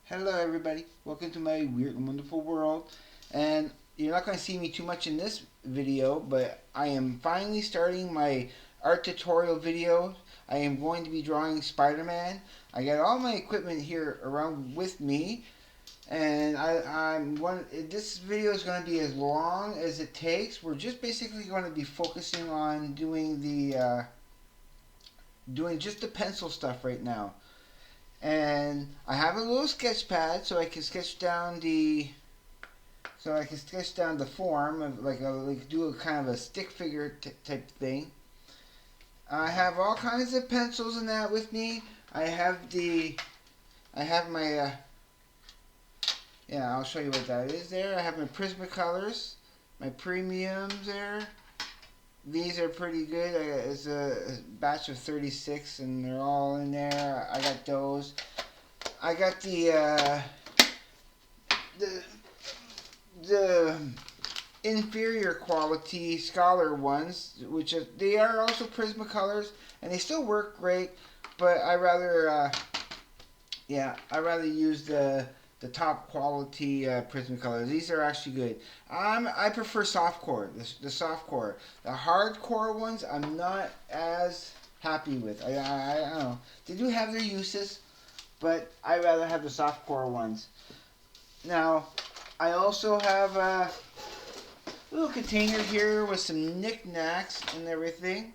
Hello everybody, welcome to my weird and wonderful world. And you're not going to see me too much in this video, but I am finally starting my art tutorial video. I am going to be drawing Spider-Man. I got all my equipment here around with me, and this video is going to be as long as it takes. We're just basically going to be focusing on doing doing just the pencil stuff right now. And I have a little sketch pad so I can sketch down the form of do a kind of a stick figure type thing. I have all kinds of pencils and that with me. I have my I'll show you what that is there. I have my Prismacolors, my premiums there. These are pretty good. It's a batch of 36 and they're all in there. I got those. I got the inferior quality Scholar ones, they are also Prismacolors and they still work great, but I rather use the top quality Prismacolors. These are actually good. I prefer softcore, the softcore. The hardcore ones I'm not as happy with. I don't know. They do have their uses, but I rather have the softcore ones. Now, I also have a little container here with some knickknacks and everything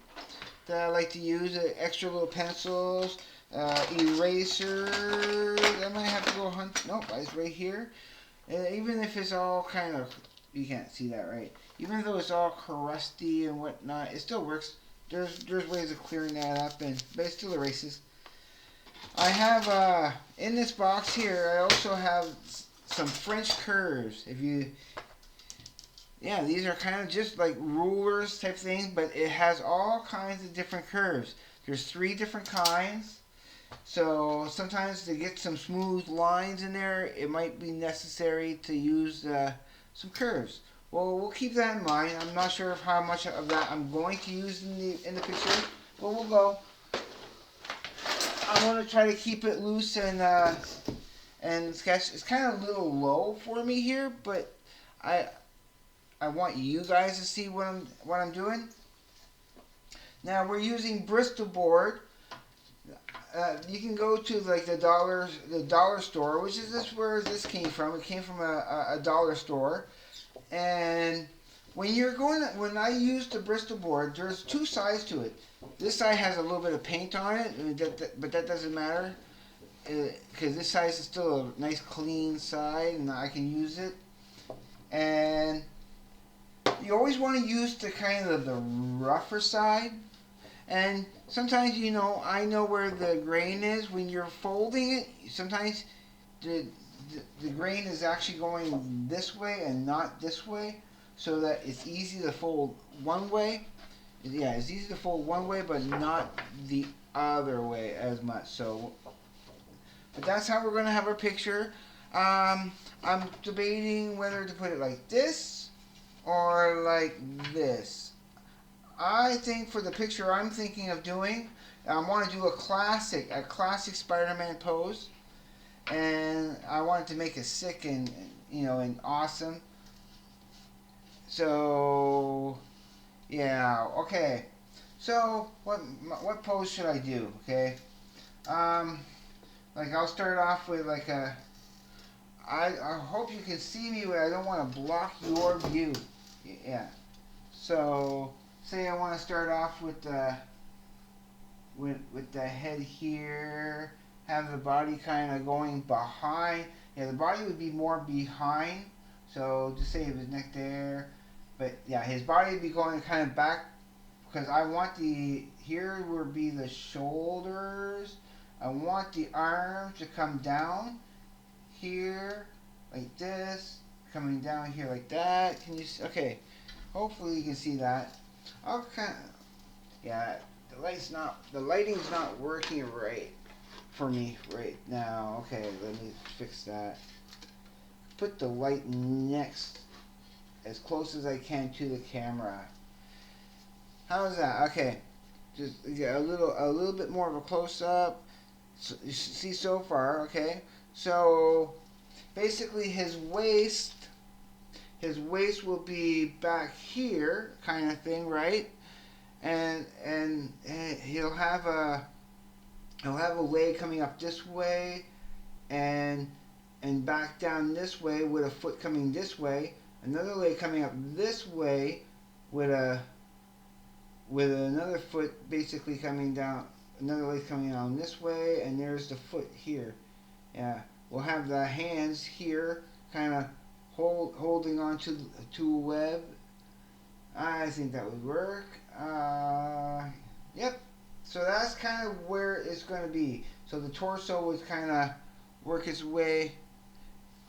that I like to use. Extra little pencils. Eraser. I might have to go hunt. Nope, it's right here. Even if it's all kind of, you can't see that, right? Even though it's all crusty and whatnot, it still works. There's ways of clearing that up, but it still erases. I have in this box here. I also have some French curves. These are kind of just like rulers type thing, but it has all kinds of different curves. There's 3 different kinds. So sometimes to get some smooth lines in there, it might be necessary to use some curves. Well, we'll keep that in mind. I'm not sure of how much of that I'm going to use in the picture, but we'll go. I'm going to try to keep it loose and sketch. It's kind of a little low for me here, but I want you guys to see what I'm doing. Now we're using Bristol board. You can go to like the dollar store, which is where this came from. It came from a dollar store. And when I use the Bristol board, there's 2 sides to it. This side has a little bit of paint on it, but that doesn't matter because this side is still a nice clean side, and I can use it. And you always want to use the kind of the rougher side. And sometimes, I know where the grain is when you're folding it. Sometimes the grain is actually going this way and not this way, so that it's easy to fold one way. Yeah, it's easy to fold one way, but not the other way as much. But that's how we're going to have our picture. I'm debating whether to put it like this or like this. I think for the picture I'm thinking of doing, I want to do a classic Spider-Man pose, and I wanted to make it sick and awesome. So yeah, okay. So what pose should I do? Okay, I'll start off with I hope you can see me, but I don't want to block your view. Yeah. So say I want to start off with the head here, have the body kind of going behind. Yeah, the body would be more behind. So just say his neck there, but yeah, his body would be going kind of back because I want here would be the shoulders. I want the arms to come down here like this, coming down here like that. Can you see? Okay, hopefully you can see that. Okay, yeah, the lighting's not working right for me right now. Okay, let me fix that. Put the light next, as close as I can to the camera. How's that? Okay, just get a little bit more of a close up. So, you see so far, okay. So basically his waist will be back here, kind of thing, right? And he'll have a leg coming up this way, and back down this way with a foot coming this way, another leg coming up this way with another foot basically coming down, another leg coming down this way, and there's the foot here. Yeah, we'll have the hands here, kind of holding on to a web. I think that would work. Yep. So that's kind of where it's going to be. So the torso would kind of work its way.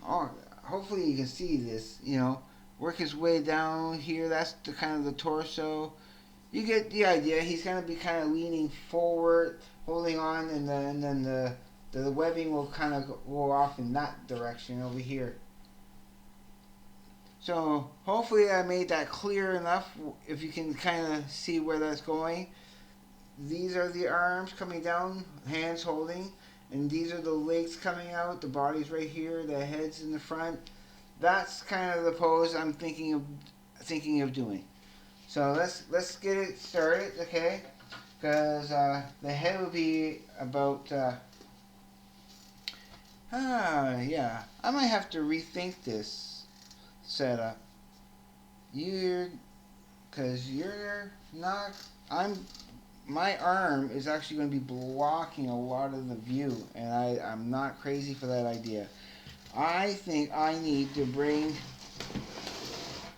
Oh, hopefully you can see this. Work his way down here. That's the kind of the torso. You get the idea. He's going to be kind of leaning forward, holding on, and then the webbing will kind of go off in that direction over here. So hopefully I made that clear enough. If you can kind of see where that's going. These are the arms coming down, hands holding, and these are the legs coming out. The body's right here, the head's in the front. That's kind of the pose I'm thinking of doing. So let's get it started, okay? Because the head will be about yeah. I might have to rethink this setup. Because you're not. My arm is actually going to be blocking a lot of the view, and I'm not crazy for that idea. I think I need to bring...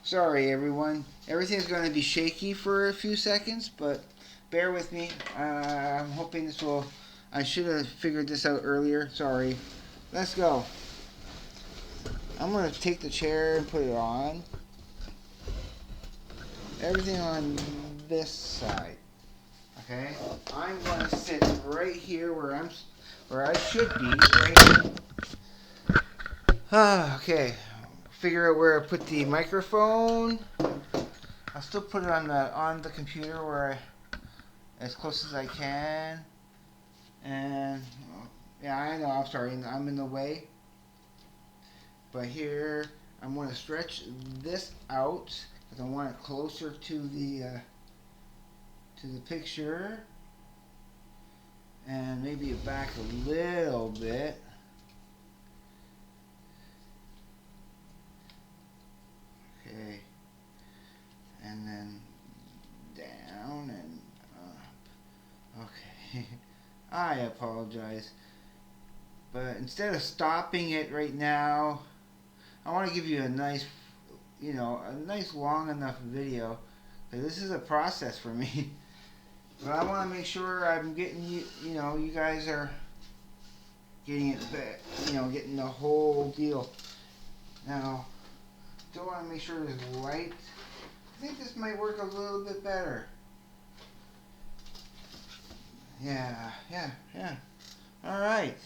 Sorry, everyone. Everything's going to be shaky for a few seconds, but bear with me. I'm hoping this will... I should have figured this out earlier. Sorry. Let's go. I'm going to take the chair and put it on. Everything on this side. Okay, I'm gonna sit right here where I should be. Right here. Okay, figure out where I put the microphone. I'll still put it on the computer as close as I can. And yeah, I know. I'm sorry, I'm in the way. But here, I'm gonna stretch this out because I want it closer to the picture, and maybe back a little bit. Okay, and then down and up. Okay, I apologize, but instead of stopping it right now, I want to give you a nice, a nice long enough video. This is a process for me. But I want to make sure I'm getting you guys are getting it, getting the whole deal. Now, still want to make sure it's light. I think this might work a little bit better. Yeah. Alright.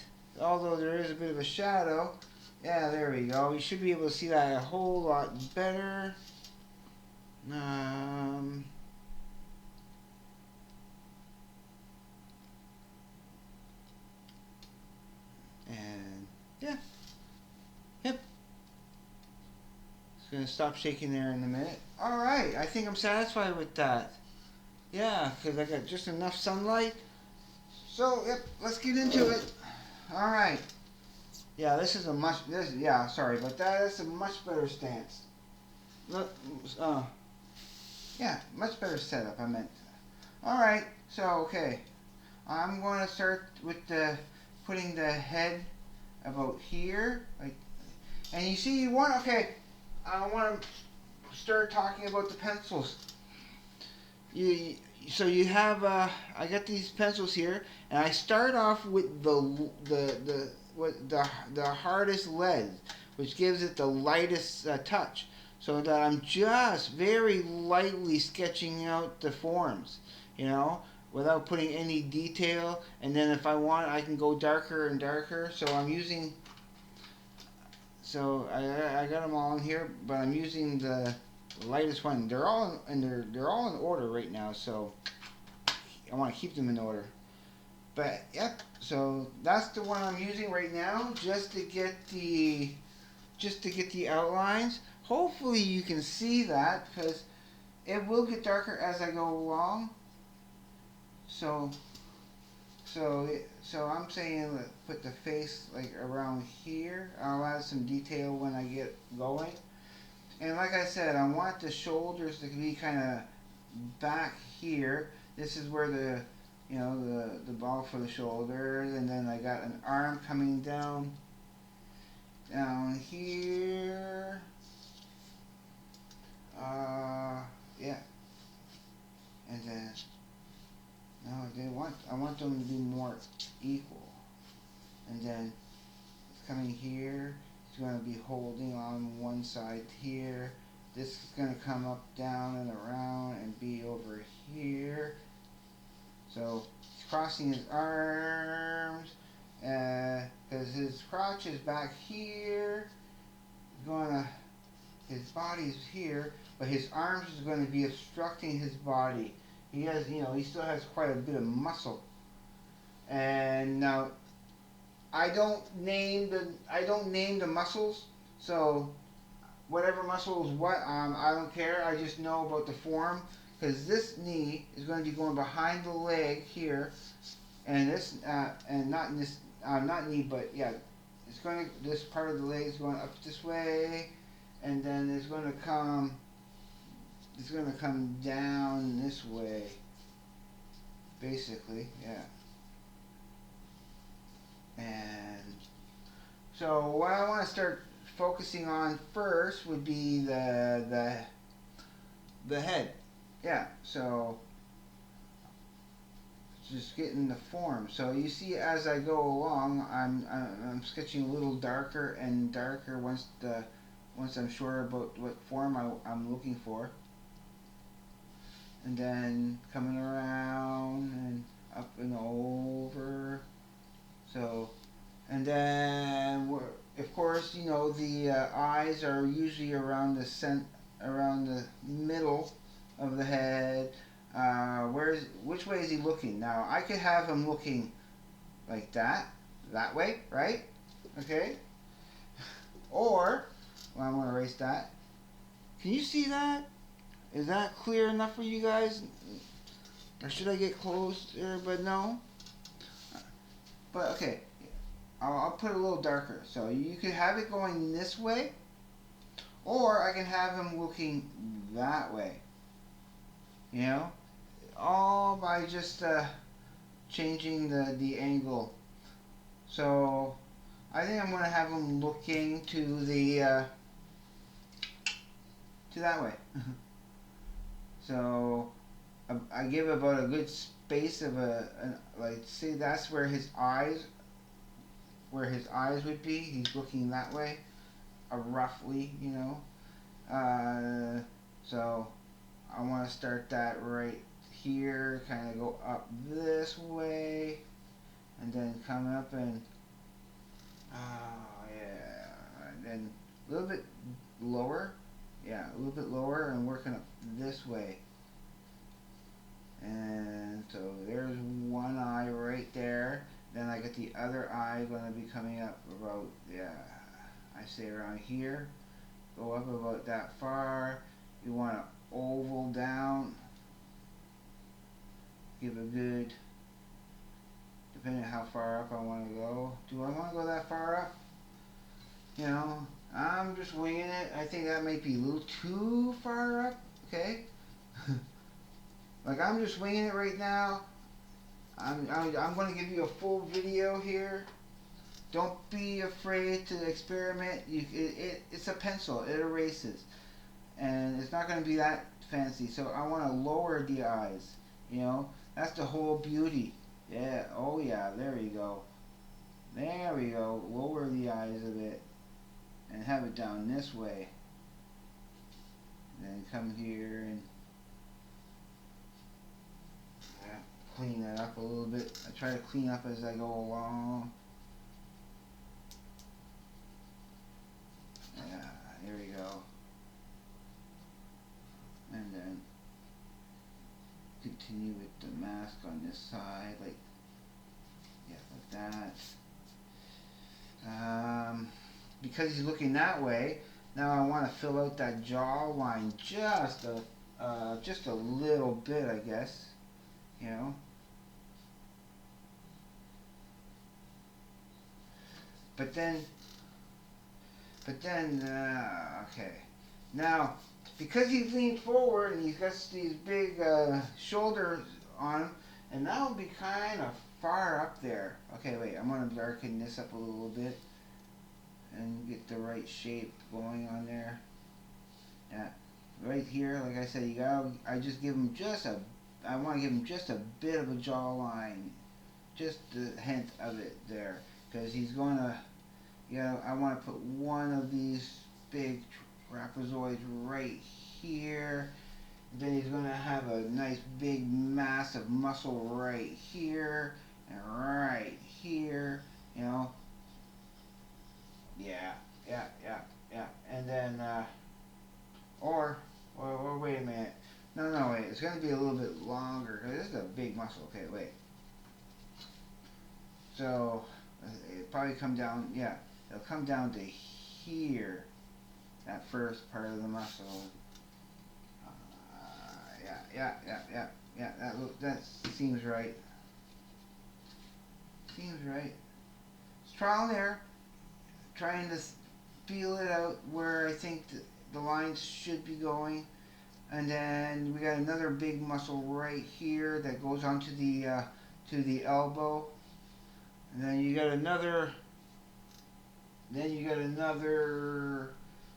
Although there is a bit of a shadow. Yeah, there we go. You should be able to see that a whole lot better. And yeah, yep. It's gonna stop shaking there in a minute. All right, I think I'm satisfied with that. Yeah, because I got just enough sunlight. So yep, let's get into it. All right. Yeah, sorry about that. That's a much better stance. Look, yeah, much better setup. I meant. All right. So okay, I'm going to start with putting the head about here, and you see I want to start talking about the pencils. So you have I got these pencils here, and I start off with the hardest lead, which gives it the lightest touch, so that I'm just very lightly sketching out the forms, without putting any detail. And then if I want, I can go darker and darker. So I'm using, I got them all in here, but I'm using the lightest one. They're all in order right now, so I want to keep them in order. But yep, so that's the one I'm using right now, just to get the outlines. Hopefully you can see that, because it will get darker as I go along. So so I'm saying put the face like around here. I'll add some detail when I get going. And like I said, I want the shoulders to be kind of back here. This is where the ball for the shoulders, and then I got an arm coming down here. Yeah, and then no, I want them to be more equal, and then it's coming here. It's going to be holding on one side here. This is going to come up, down, and around, and be over here. So he's crossing his arms, because his crotch is back here. His body's here, but his arms is going to be obstructing his body. He still has quite a bit of muscle. And now, I don't name the muscles, so whatever muscle is what, I don't care. I just know about the form, because this knee is going to be going behind the leg here, and this and not in this not knee, but yeah, this part of the leg is going up this way, and then it's going to come down this way, basically, yeah. And so what I want to start focusing on first would be the head. Yeah, so just getting the form. So you see, as I go along, I'm sketching a little darker and darker once I'm sure about what form I'm looking for. And then coming around and up and over. So, and then of course, the eyes are usually around the middle of the head. Which way is he looking? Now I could have him looking like that way, right? Okay. Or, well, I'm gonna erase that. Can you see that? Is that clear enough for you guys? Or should I get closer? But no. But okay, I'll put it a little darker. So you could have it going this way, or I can have him looking that way. All by just changing the angle. So I think I'm going to have him looking to that way. So I give about a good space of like, see, that's where his eyes would be. He's looking that way, roughly, so I want to start that right here, kind of go up this way, and then come up and and then a little bit lower, and working up this way. And so there's one eye right there. Then I get the other eye going to be coming up about, I say around here. Go up about that far. You want to oval down. Give a good, depending on how far up I want to go. Do I want to go that far up? I'm just winging it. I think that might be a little too far up. Okay. Like, I'm just winging it right now. I'm going to give you a full video here. Don't be afraid to experiment. It's a pencil. It erases. And it's not going to be that fancy. So I want to lower the eyes. That's the whole beauty. Yeah. Oh, yeah. There you go. There we go. Lower the eyes a bit. And have it down this way. And then come here and clean that up a little bit. I try to clean up as I go along. Yeah, here we go. And then continue with the mask on this side, like that. Because he's looking that way, now I want to fill out that jawline just a little bit, I guess. You know. But then, okay. Now, because he's leaned forward and he's got these big shoulders on him, and that'll be kind of far up there. Okay, wait, I'm going to darken this up a little bit and get the right shape going on there. Yeah, right here, like I said, I just give him I want to give him just a bit of a jawline, just a hint of it there, because he's going to, I want to put one of these big trapezoids right here. Then he's going to have a nice big massive muscle right here and right here, Yeah. And then, or wait a minute. No, wait. It's going to be a little bit longer because this is a big muscle. Okay, wait. So, it'll probably come down, it'll come down to here, that first part of the muscle. Yeah, that seems right. Seems right. It's trial and error. Trying to feel it out where I think the lines should be going. And then we got another big muscle right here that goes onto to the elbow. And then you got another,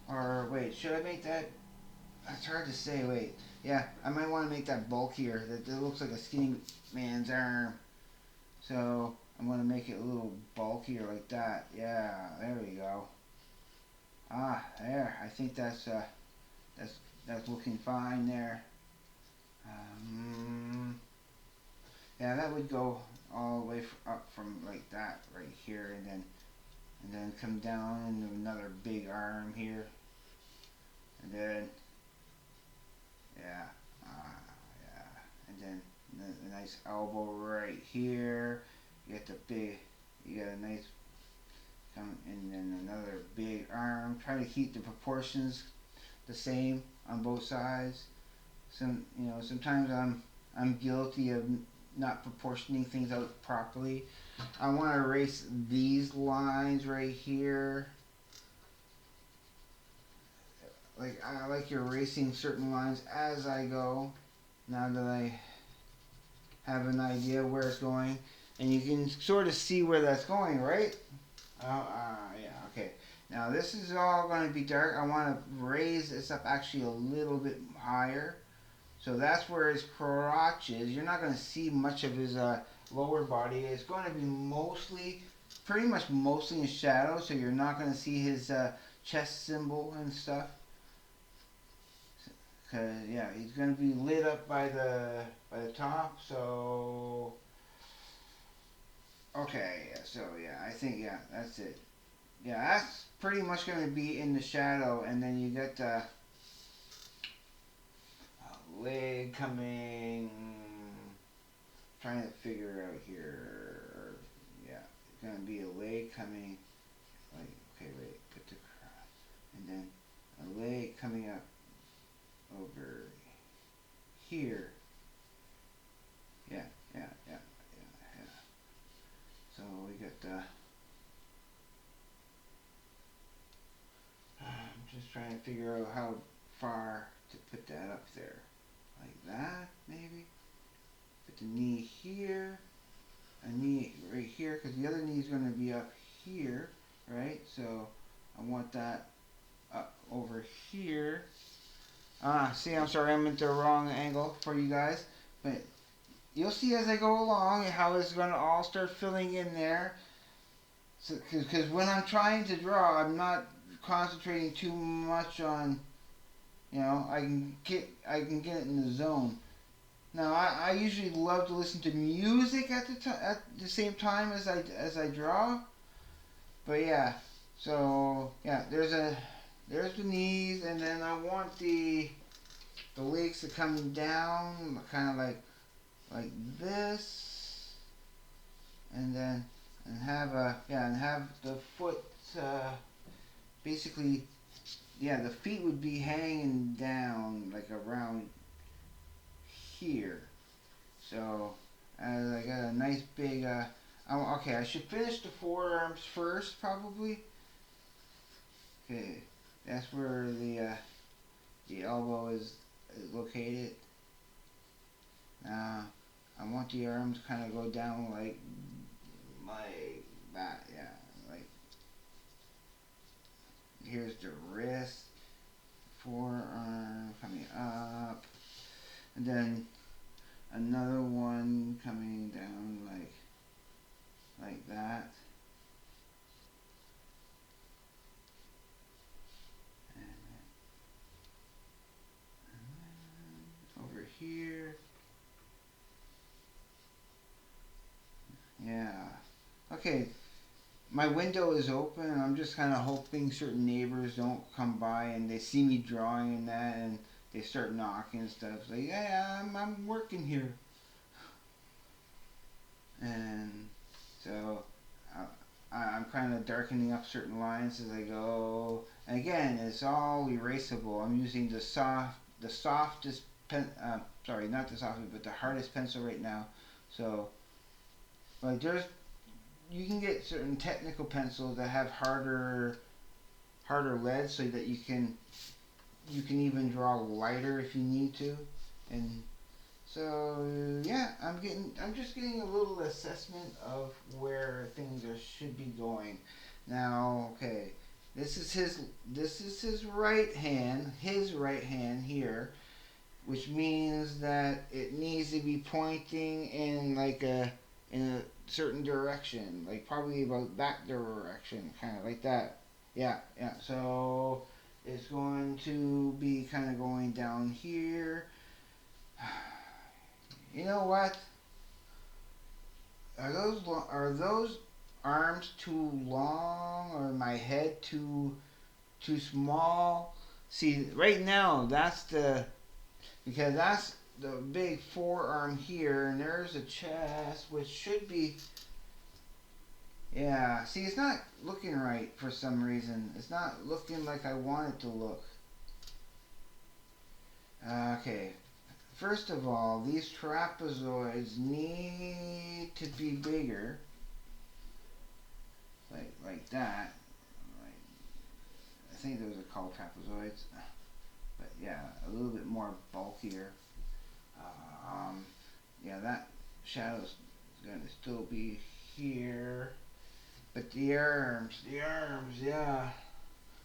or wait, should I make that? It's hard to say, wait. Yeah, I might want to make that bulkier. That looks like a skinny man's arm. So I'm going to make it a little bulkier like that. Yeah, there we go. There. I think that's looking fine there. Yeah, that would go all the way up from like that right here, and then come down into another big arm here, and then and then a nice elbow right here. You got a nice and then another big arm. Try to keep the proportions the same on both sides. Sometimes I'm guilty of not proportioning things out properly. I want to erase these lines right here. I like erasing certain lines as I go. Now that I have an idea where it's going, and you can sort of see where that's going, right? Okay. Now this is all going to be dark. I want to raise this up actually a little bit higher. So that's where his crotch is. You're not going to see much of his lower body. It's going to be pretty much mostly in shadow, so you're not going to see his chest symbol and stuff. Cause he's going to be lit up by the top. So okay, I think that's it. Yeah, that's pretty much going to be in the shadow, and then you get the leg coming. Trying to figure out here. Yeah, it's going to be a leg coming. Okay, wait, put the cross, and then a leg coming up over here. Yeah. So we got the. I'm just trying to figure out how far to put that up there. Like that, maybe. Put the knee here. A knee right here, because the other knee is going to be up here, right? So I want that up over here. See, I'm sorry, I'm at the wrong angle for you guys, but you'll see as I go along how it's going to all start filling in there. So, because when I'm trying to draw, I'm not concentrating too much on, I can get it in the zone. Now, I usually love to listen to music at the same time as I draw, but there's the knees, and then I want the legs to come down, kind of like this, and then and have and have the foot basically, the feet would be hanging down like around here. So I got a nice big. Okay, I should finish the forearms first, probably. Okay, that's where the elbow is located. Now I want the arms kind of go down like that. Yeah, like here's the wrist, forearm coming up, and then another one coming down like that. And over here. Yeah. Okay. My window is open, and I'm just kind of hoping certain neighbors don't come by and they see me drawing and that, and they start knocking and stuff. Like, yeah, I'm working here. And so I'm kind of darkening up certain lines as I go. And again, it's all erasable. I'm using the softest sorry, not the softest, but the hardest pencil right now. So, like, you can get certain technical pencils that have harder lead, so that you can even draw lighter if you need to. And so yeah, I'm just getting a little assessment of where things should be going. Now, okay, this is his right hand here, which means that it needs to be pointing in a certain direction, like probably about that direction, kind of like that. Yeah, yeah. So it's going to be kind of going down here. You know what? Are those arms too long, or my head too small? See, right now because that's the big forearm here, and there's a chest which should be. Yeah, see, it's not looking right for some reason. It's not looking like I want it to look. Okay, first of all, these trapezoids need to be bigger, like that. Like, I think those are called trapezoids, but yeah, a little bit more bulkier. Um, yeah, that shadow's gonna still be here, but the arms, yeah,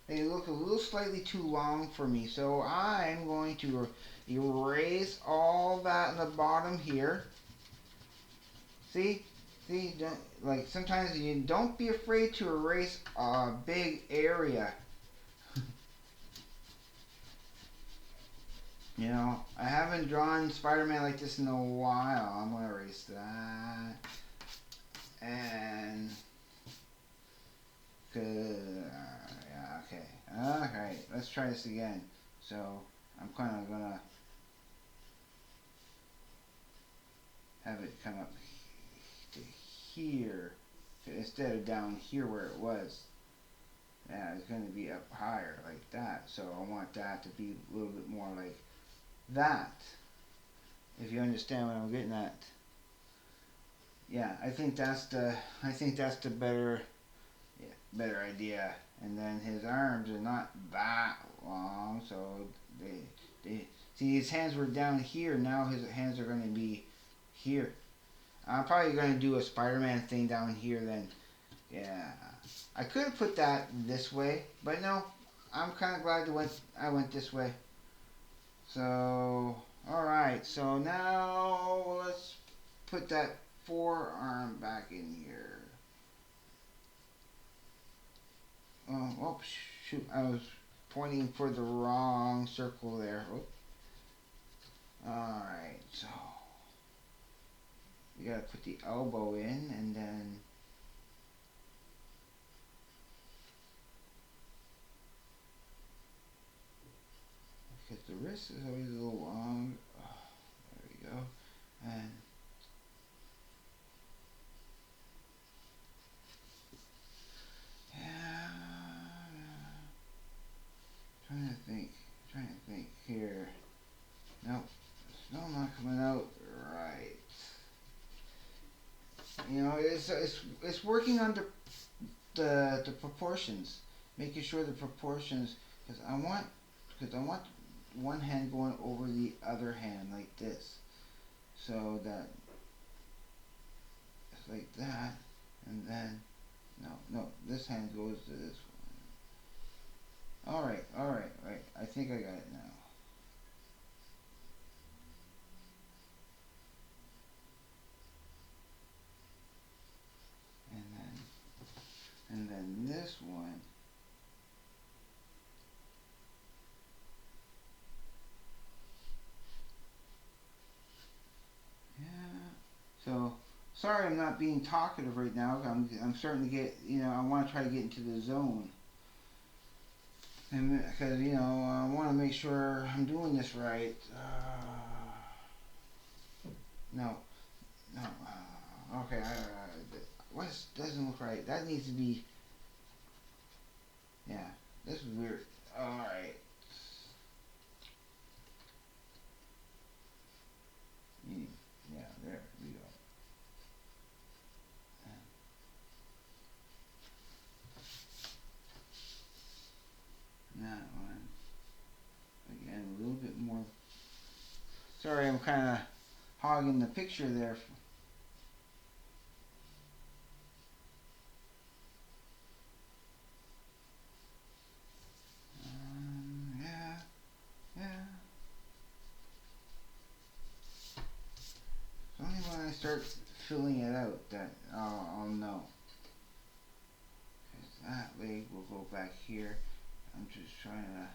they look a little slightly too long for me. So I'm going to erase all that in the bottom here. See? See? Like, sometimes you don't be afraid to erase a big area. You know, I haven't drawn Spider-Man like this in a while. I'm going to erase that. And yeah, okay. Alright, let's try this again. So, I'm kind of going to have it come up to here instead of down here where it was. Yeah, it's going to be up higher like that. So I want that to be a little bit more like that. If you understand what I'm getting at. Yeah, I think that's the better idea. And then his arms are not that long, so they see, his hands were down here. Now his hands are going to be here. I'm probably going to do a Spider-Man thing down here then. Yeah. I could have put that this way, but no. I'm kind of glad I went this way. So, alright. So now let's put that forearm back in here. Oh, shoot. I was pointing for the wrong circle there. Alright, so we gotta put the elbow in, and then because the wrist is always a little long. Oh, there we go. And it's working on the proportions, making sure the proportions, because I want one hand going over the other hand like this, so that it's like that, and then no, this hand goes to this one. All right. I think I got it now. And then this one. Yeah. So sorry, I'm not being talkative right now. I'm starting to get, I want to try to get into the zone, and because I want to make sure I'm doing this right. No, no. Okay. What doesn't look right? That needs to be. Yeah. This is weird. All right. Yeah. There we go. That one. Again, a little bit more. Sorry, I'm kind of hogging the picture there. Yeah, yeah. It's only when I start filling it out that I'll know. 'Cause that leg will go back here. I'm just trying to.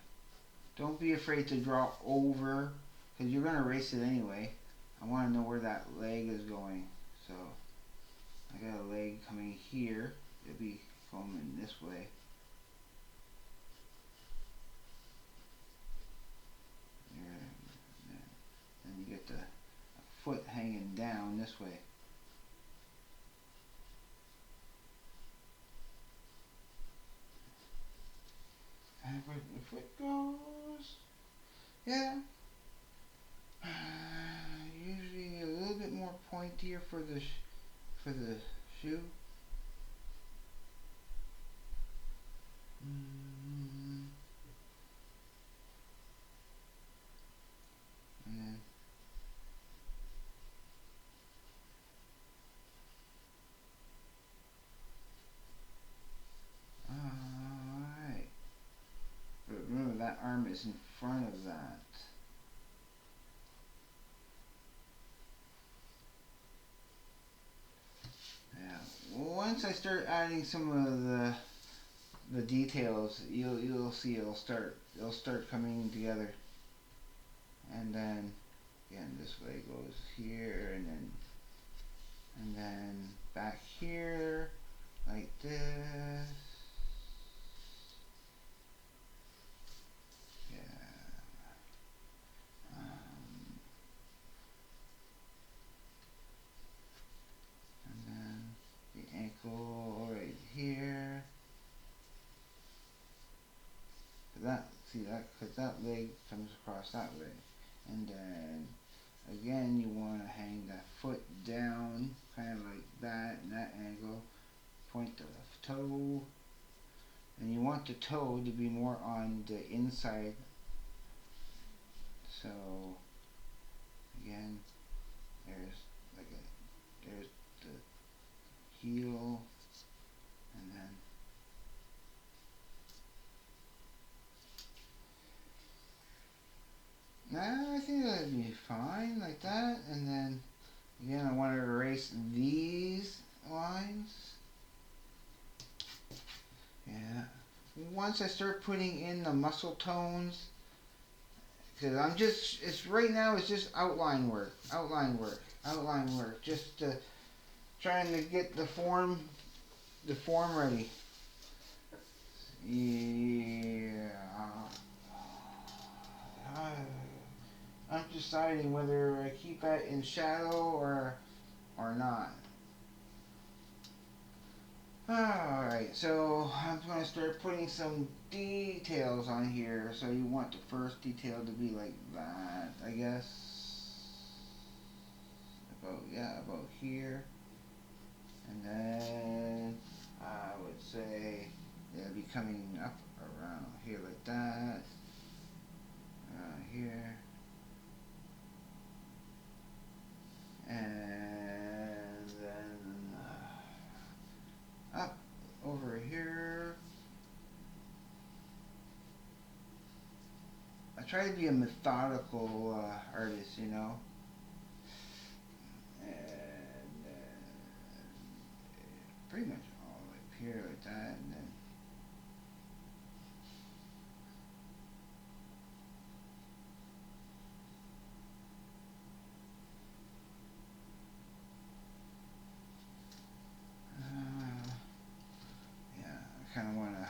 Don't be afraid to draw over, because you're going to erase it anyway. I want to know where that leg is going. So I got a leg coming here. It'll be going this way. There. Then you get the foot hanging down this way. And where the foot goes, yeah. Usually a little bit more pointier for the shoe. And then alright. But remember that arm is in front of that. Yeah. Once I start adding some of the details, you'll see it'll start coming together. And then again, this way goes here, and then back here like this. And then the ankle right here. Because that leg comes across that way. And then again, you want to hang that foot down, kind of like that, in that angle. Point the toe, and you want the toe to be more on the inside. So again, there's the heel, and then I think that'd be fine like that. And then again, I want to erase these lines. Yeah. Once I start putting in the muscle tones, because it's right now it's just outline work, just trying to get the form ready. Yeah. I'm deciding whether I keep that in shadow or not. Alright, so I'm going to start putting some details on here. So you want the first detail to be like that, I guess. About here. And then I would say it'll be coming up around here like that. Here. And then up over here. I try to be a methodical artist, you know. And pretty much all the way up here like that, and then yeah, I kind of want to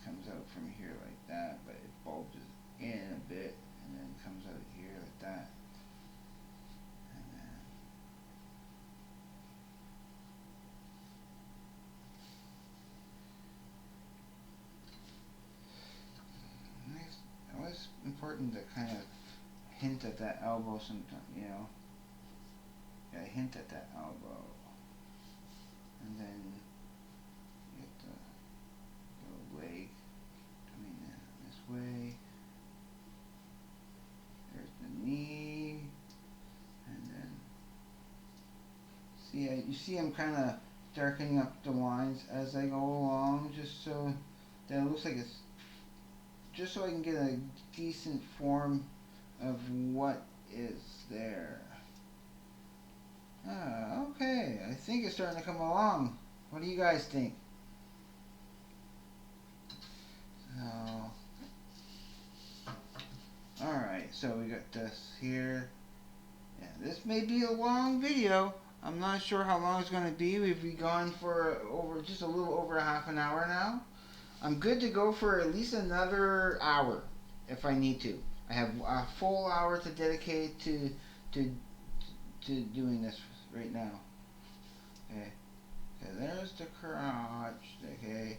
comes out from here like that, but it bulges in a bit and then comes out here like that. And then it's always important to kind of hint at that elbow sometimes, you know. Yeah, hint at that elbow. And then you get the leg coming in this way. There's the knee. And then, see, you see I'm kind of darkening up the lines as I go along, just so that it looks like it's, just so I can get a decent form of what is there. Okay, I think it's starting to come along. What do you guys think? So, alright, so we got this here. Yeah, this may be a long video. I'm not sure how long it's going to be. We've been gone for just a little over half an hour now. I'm good to go for at least another hour if I need to. I have a full hour to dedicate to doing this right now. Okay, okay, there's the crotch. Okay,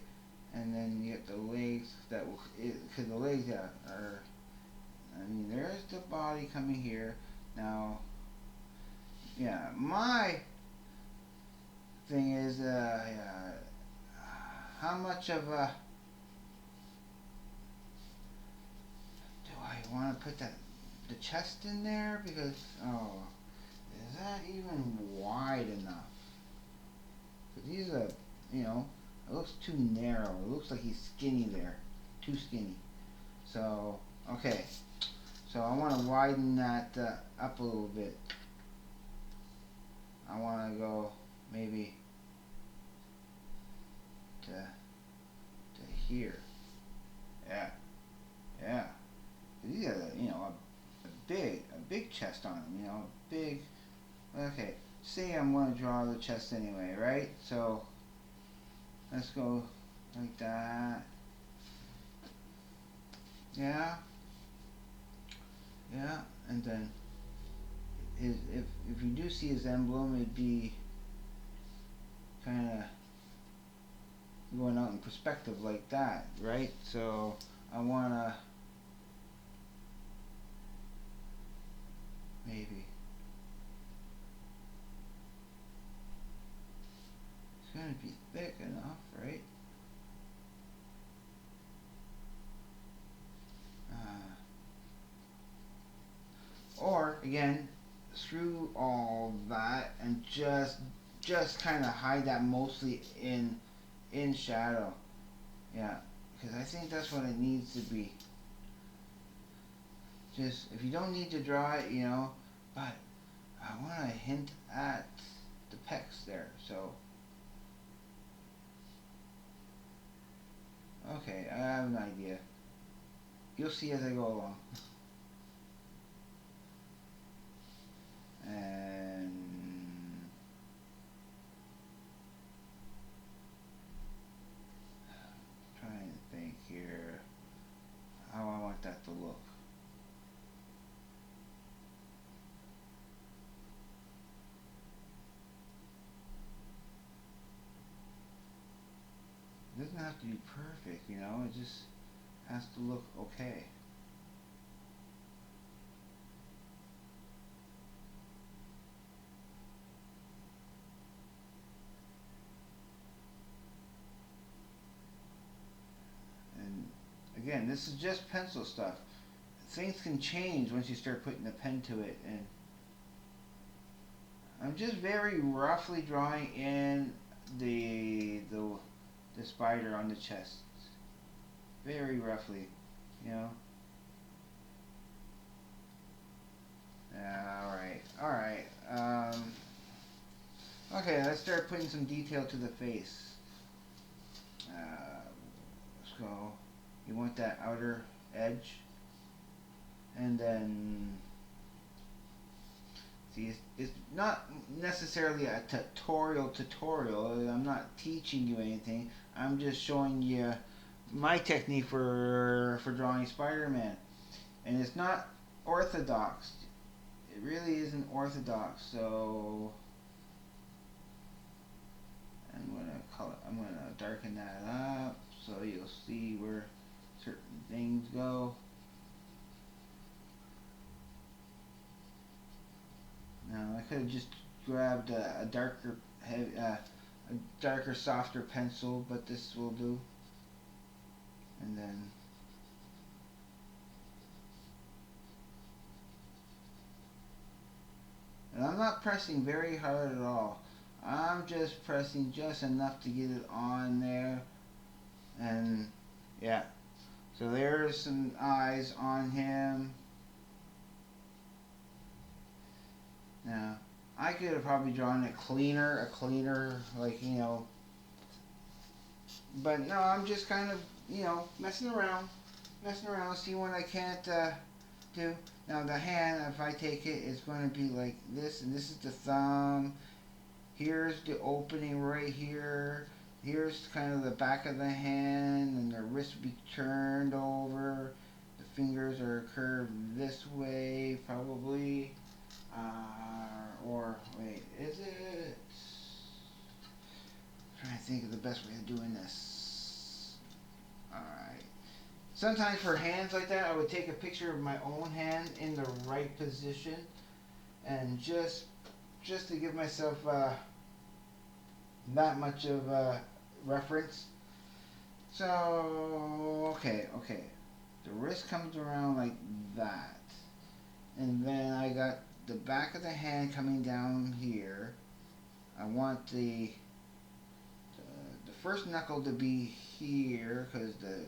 and then you get the legs. Because the legs, yeah, are. I mean, there's the body coming here. Now, yeah, my thing is, how much of a do I want to put the chest in there? Because is that even wide enough? Because he's you know, it looks too narrow. It looks like he's skinny there, too skinny. So okay, so I want to widen that up a little bit. I want to go maybe to here. Yeah, yeah. He's got a big chest on him. You know, big. Okay, say I'm going to draw the chest anyway, right? So let's go like that. Yeah, yeah, and then if you do see his emblem, it'd be kind of going out in perspective like that, right? So I wanna maybe it's gonna be thick enough, right? Or again, through all that and just kind of hide that mostly in shadow. Yeah, because I think that's what it needs to be. Just if you don't need to draw it, you know, but I want to hint at the pecs there. So okay, I have an idea. You'll see as I go along. And trying to think here how I want that to look. It doesn't have to be perfect, you know, it just has to look okay. again, this is just pencil stuff. Things can change once you start putting a pen to it, and I'm just very roughly drawing in the spider on the chest. Very roughly, you know. Alright. Okay, let's start putting some detail to the face. Let's go. You want that outer edge. And then, see, it's not necessarily a tutorial. I'm not teaching you anything. I'm just showing you my technique for drawing Spider-Man. And it's not orthodox. It really isn't orthodox. So I'm gonna darken that up so you'll see where certain things go. Now I could have just grabbed a darker, softer pencil, but this will do. And then I'm not pressing very hard at all. I'm just pressing just enough to get it on there. And yeah, so there's some eyes on him. Now, I could have probably drawn it cleaner, like, you know. But no, I'm just kind of, you know, messing around, see what I can't do. Now the hand, if I take it, it's going to be like this, and this is the thumb. Here's the opening right here. Here's kind of the back of the hand, and the wrist will be turned over. The fingers are curved this way, probably. Or, wait, is it? I'm trying to think of the best way of doing this. Alright. Sometimes for hands like that, I would take a picture of my own hand in the right position, and just to give myself that much of a reference. So, okay. The wrist comes around like that. And then I got the back of the hand coming down here. I want the first knuckle to be here because the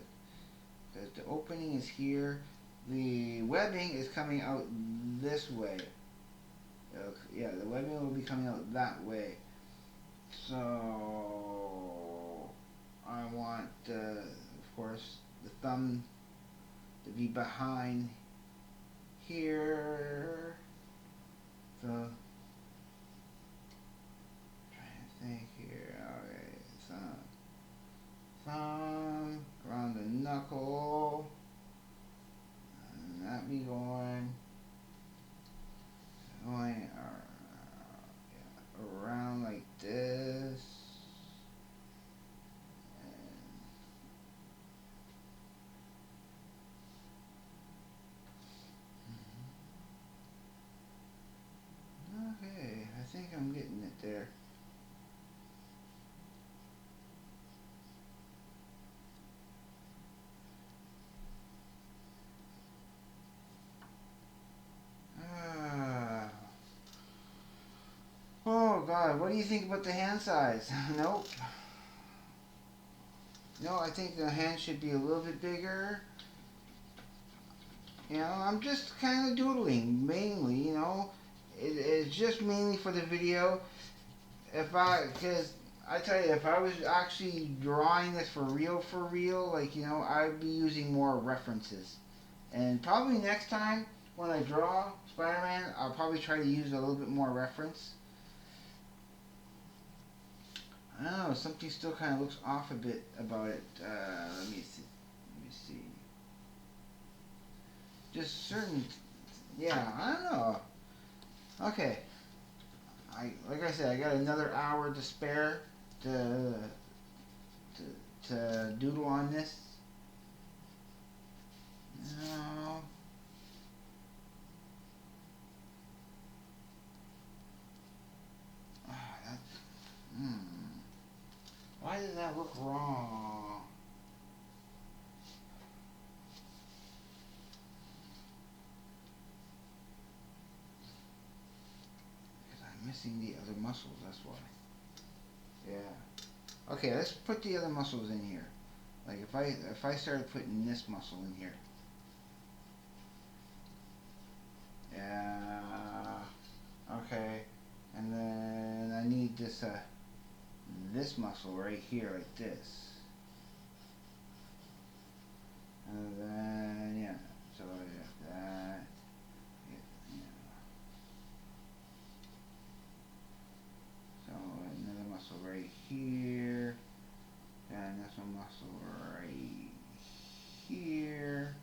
opening is here. The webbing is coming out this way. Yeah, the webbing will be coming out that way. So I want, of course, the thumb to be behind here. So, trying to think here. Alright, thumb around the knuckle, and that be going around like this. Okay, I think I'm getting it there. Oh God, what do you think about the hand size? Nope. No, I think the hand should be a little bit bigger. You know, I'm just kind of doodling, mainly, you know. It's just mainly for the video. Because I tell you, if I was actually drawing this for real, like, you know, I'd be using more references. And probably next time, when I draw Spider-Man, I'll probably try to use a little bit more reference. I don't know, something still kind of looks off a bit about it. Let me see. Just certain, yeah, I don't know. Okay, like I said, I got another hour to spare to doodle on this. No. Why did that look wrong? missing the other muscles, that's why. Yeah. Okay, let's put the other muscles in here. Like if I started putting this muscle in here. Yeah. Okay. And then I need this muscle right here, like this. And then yeah. So yeah, that. Yeah. So another muscle right here. And that's a muscle right here.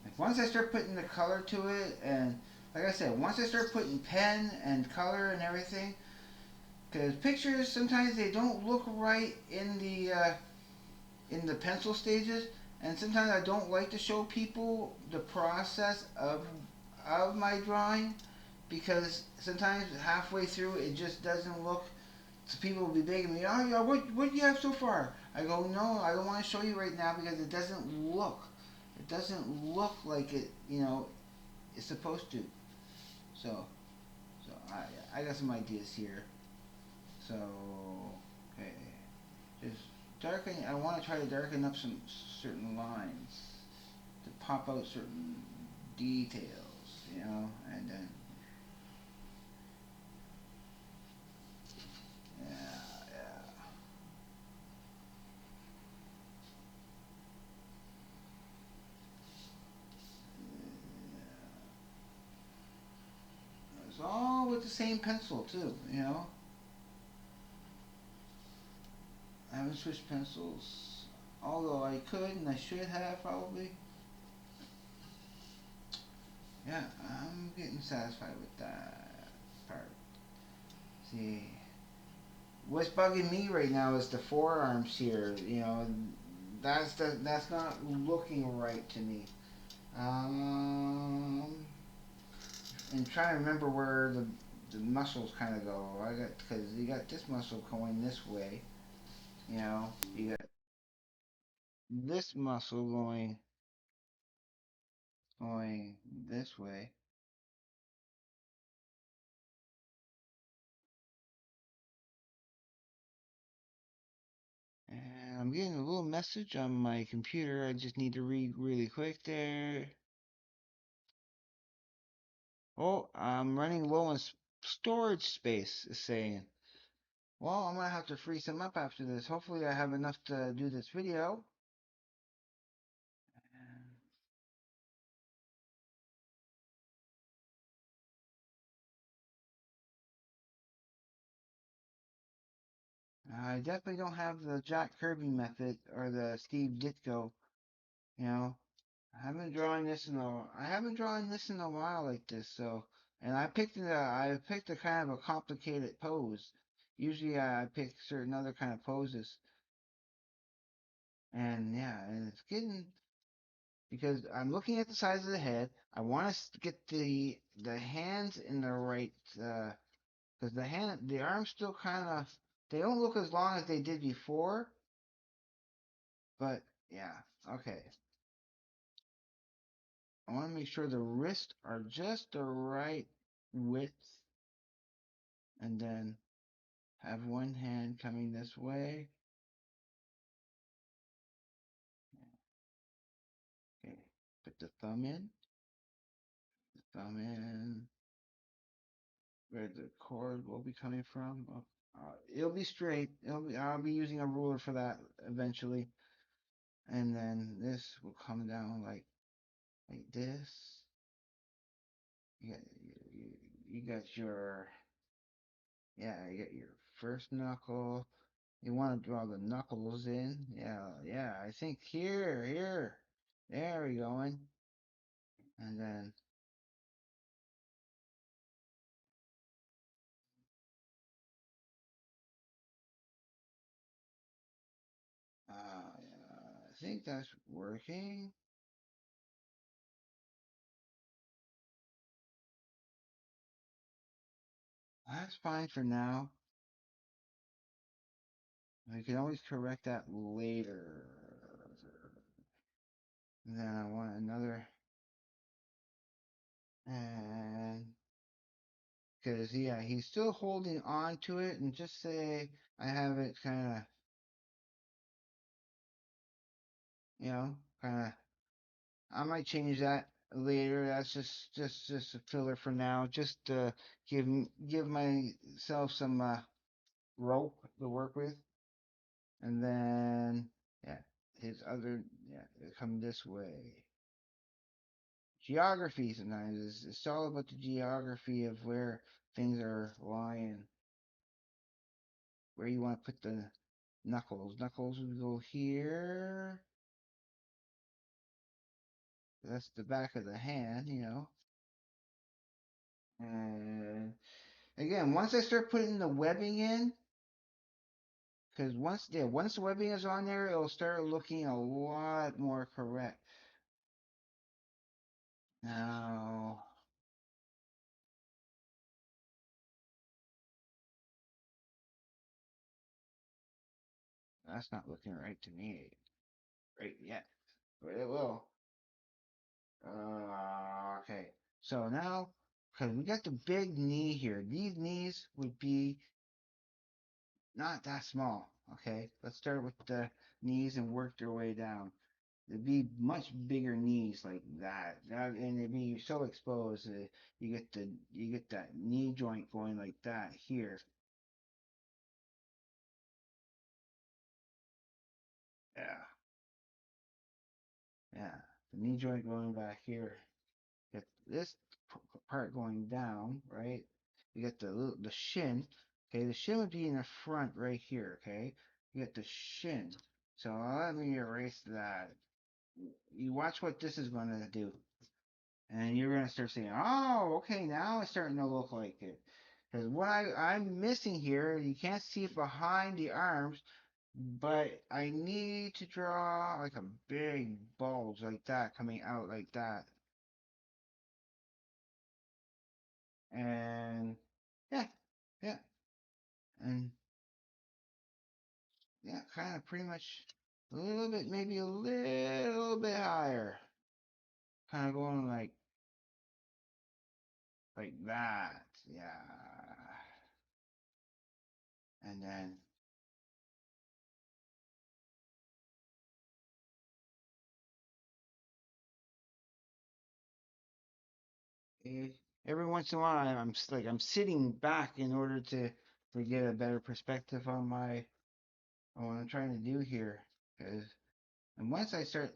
Like once I start putting the color to it, and like I said, once I start putting pen and color and everything, because pictures sometimes they don't look right in the pencil stages, and sometimes I don't like to show people the process of my drawing because sometimes halfway through it just doesn't look. So people will be begging me, oh yeah, what do you have so far? I go, no, I don't want to show you right now because it doesn't look. It doesn't look like it is supposed to. So, so I got some ideas here. So, okay, just darken. I want to try to darken up some certain lines to pop out certain details, and then yeah, yeah. It's all with the same pencil too. I haven't switched pencils, although I could and I should have probably. Yeah, I'm getting satisfied with that part. See, what's bugging me right now is the forearms here. That's not looking right to me. Um, and trying to remember where the muscles kind of go. Because you got this muscle going this way. You got this muscle going this way. And I'm getting a little message on my computer. I just need to read really quick there. Oh, I'm running low on storage space, is saying. Well, I'm gonna have to free some up after this. Hopefully I have enough to do this video. I definitely don't have the Jack Kirby method or the Steve Ditko, you know. I haven't drawn this in a while like this, so and I picked a kind of a complicated pose. Usually I pick certain other kind of poses. And yeah, and it's getting because I'm looking at the size of the head. I want to get the hands in the right because the arms still kind of they don't look as long as they did before, but yeah, okay. I want to make sure the wrists are just the right width, and then have one hand coming this way. Okay, put the thumb in, thumb in, where the cord will be coming from. It'll be straight. I'll be using a ruler for that eventually, and then this will come down like this. You got you got your yeah, you got your first knuckle. You want to draw the knuckles in. Yeah, yeah. I think here. There we going. And then I think that's working. That's fine for now. We can always correct that later. And then I want another. And because yeah, he's still holding on to it, and just say I have it kind of, kind of. I might change that later. That's just a filler for now. Just to give myself some rope to work with, and then yeah, his other yeah, come this way. Geography sometimes is it's all about the geography of where things are lying, where you want to put the knuckles. Knuckles would go here. That's the back of the hand. And again, once I start putting the webbing in, because once the webbing is on there, it'll start looking a lot more correct. Now, that's not looking right to me right yet, but it will. Okay. So now, because we got the big knee here, these knees would be not that small. Okay. Let's start with the knees and work their way down. It'd be much bigger knees like that, and it'd be so exposed. You get that knee joint going like that here. Yeah, yeah. The knee joint going back here. Get this part going down, right? You get the shin. Okay, the shin would be in the front right here. Okay, you get the shin. So let me erase that. You watch what this is going to do. And you're gonna start saying, "Oh, okay, now it's starting to look like it." Because what I'm missing here, you can't see it behind the arms, but I need to draw like a big bulge like that coming out like that, and yeah, yeah, and yeah, kind of pretty much a little bit, maybe a little bit higher, kind of going like that, yeah, and then. eh, every once in a while I'm sitting back in order to get a better perspective on what I'm trying to do here. 'Cause and once I start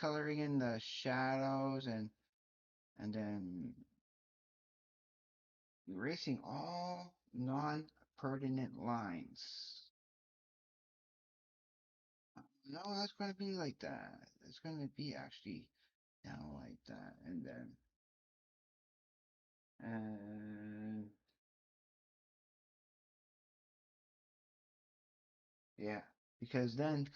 coloring in the shadows and then erasing all non-pertinent lines. No, that's going to be like that. It's going to be actually down like that, and yeah, because that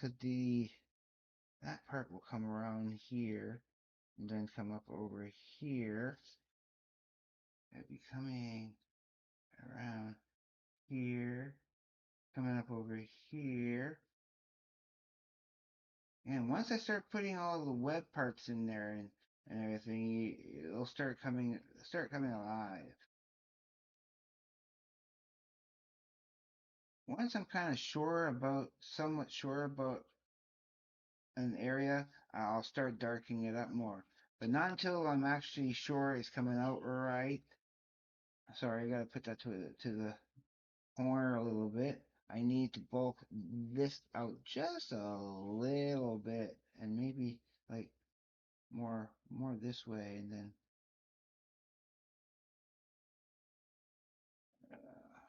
part will come around here and then come up over here. It'll be coming around here, coming up over here. And once I start putting all the web parts in there and everything, it'll start coming alive. Once I'm kind of somewhat sure about an area, I'll start darkening it up more. But not until I'm actually sure it's coming out right. Sorry, I gotta put that to the corner a little bit. I need to bulk this out just a little bit and maybe like more this way and then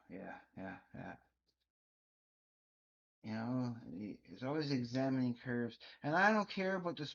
yeah. It's always examining curves and I don't care about the